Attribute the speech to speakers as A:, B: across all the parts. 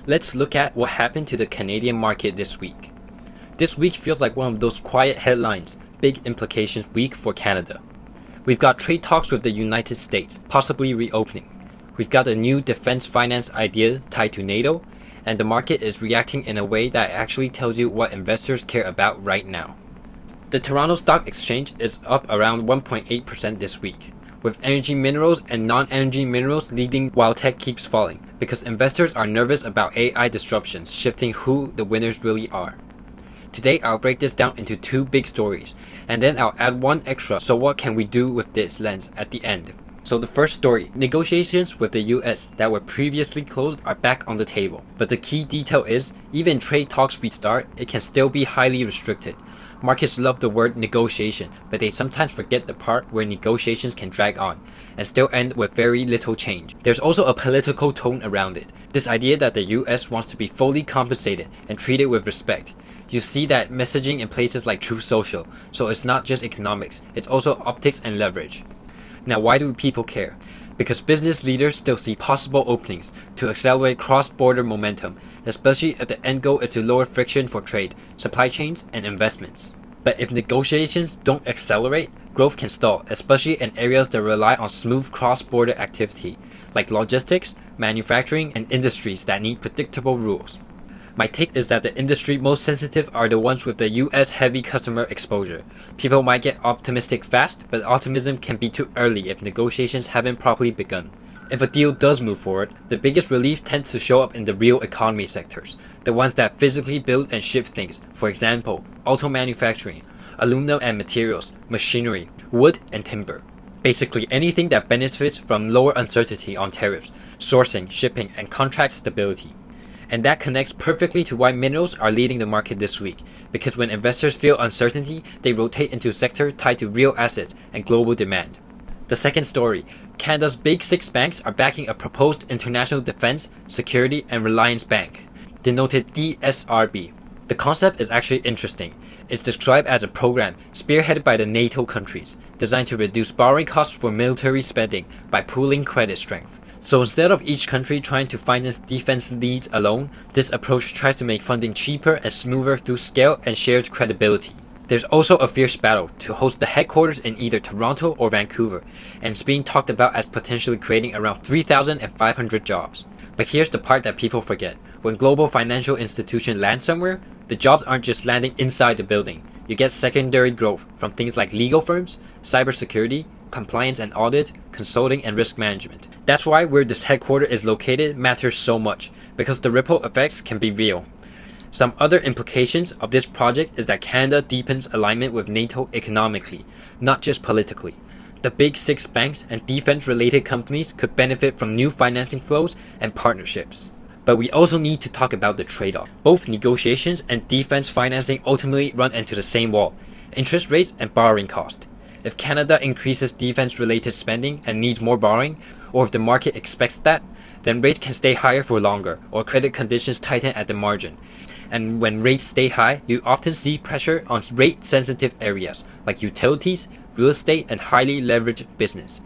A: Let's look at what happened to the Canadian market this week. This week feels like one of those quiet headlines, big implications week for Canada. We've got trade talks with the United States, possibly reopening. We've got a new defense finance idea tied to NATO, and the market is reacting in a way that actually tells you what investors care about right now. The Toronto Stock Exchange is up around 1.8% this week, with energy minerals and non-energy minerals leading while tech keeps falling, because investors are nervous about AI disruptions shifting who the winners really are. Today I'll break this down into two big stories, and then I'll add one extra, so what can we do with this lens at the end. So the first story, negotiations with the US that were previously closed are back on the table. But the key detail is, even trade talks restart, it can still be highly restricted. Markets love the word negotiation, but they sometimes forget the part where negotiations can drag on, and still end with very little change. There's also a political tone around it. This idea that the US wants to be fully compensated and treated with respect. You see that messaging in places like Truth Social, so it's not just economics, it's also optics and leverage. Now, why do people care? Because business leaders still see possible openings to accelerate cross-border momentum, especially if the end goal is to lower friction for trade, supply chains, and investments. But if negotiations don't accelerate, growth can stall, especially in areas that rely on smooth cross-border activity, like logistics, manufacturing, and industries that need predictable rules. My take is that the industry most sensitive are the ones with the US heavy customer exposure. People might get optimistic fast, but optimism can be too early if negotiations haven't properly begun. If a deal does move forward, the biggest relief tends to show up in the real economy sectors, the ones that physically build and ship things, for example, auto manufacturing, aluminum and materials, machinery, wood and timber. Basically anything that benefits from lower uncertainty on tariffs, sourcing, shipping, and contract stability. And that connects perfectly to why minerals are leading the market this week, because when investors feel uncertainty, they rotate into sectors tied to real assets and global demand. The second story, Canada's big six banks are backing a proposed International Defence, Security and Reliance Bank, denoted DSRB. The concept is actually interesting. It's described as a program spearheaded by the NATO countries, designed to reduce borrowing costs for military spending by pooling credit strength. So instead of each country trying to finance defense needs alone, this approach tries to make funding cheaper and smoother through scale and shared credibility. There's also a fierce battle to host the headquarters in either Toronto or Vancouver, and it's being talked about as potentially creating around 3,500 jobs. But here's the part that people forget. When global financial institutions land somewhere, the jobs aren't just landing inside the building. You get secondary growth from things like legal firms, cybersecurity, compliance and audit, consulting and risk management. That's why where this headquarters is located matters so much, because the ripple effects can be real. Some other implications of this project is that Canada deepens alignment with NATO economically, not just politically. The big six banks and defense-related companies could benefit from new financing flows and partnerships. But we also need to talk about the trade-off. Both negotiations and defense financing ultimately run into the same wall: interest rates and borrowing cost. If Canada increases defense-related spending and needs more borrowing, or if the market expects that, then rates can stay higher for longer, or credit conditions tighten at the margin. And when rates stay high, you often see pressure on rate-sensitive areas, like utilities, real estate, and highly leveraged business.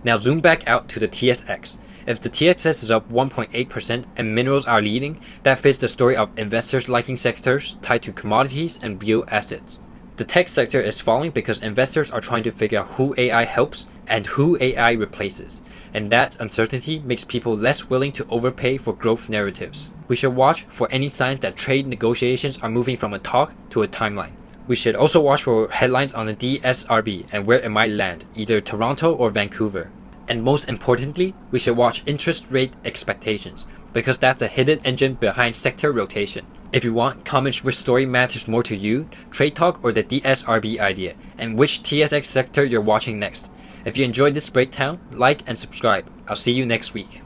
A: Now zoom back out to the TSX. If the TSX is up 1.8% and minerals are leading, that fits the story of investors liking sectors tied to commodities and real assets. The tech sector is falling because investors are trying to figure out who AI helps and who AI replaces, and that uncertainty makes people less willing to overpay for growth narratives. We should watch for any signs that trade negotiations are moving from a talk to a timeline. We should also watch for headlines on the DSRB and where it might land, either Toronto or Vancouver. And most importantly, we should watch interest rate expectations, because that's the hidden engine behind sector rotation. If you want, comment which story matters more to you, trade talk or the DSRB idea, and which TSX sector you're watching next. If you enjoyed this breakdown, like and subscribe. I'll see you next week.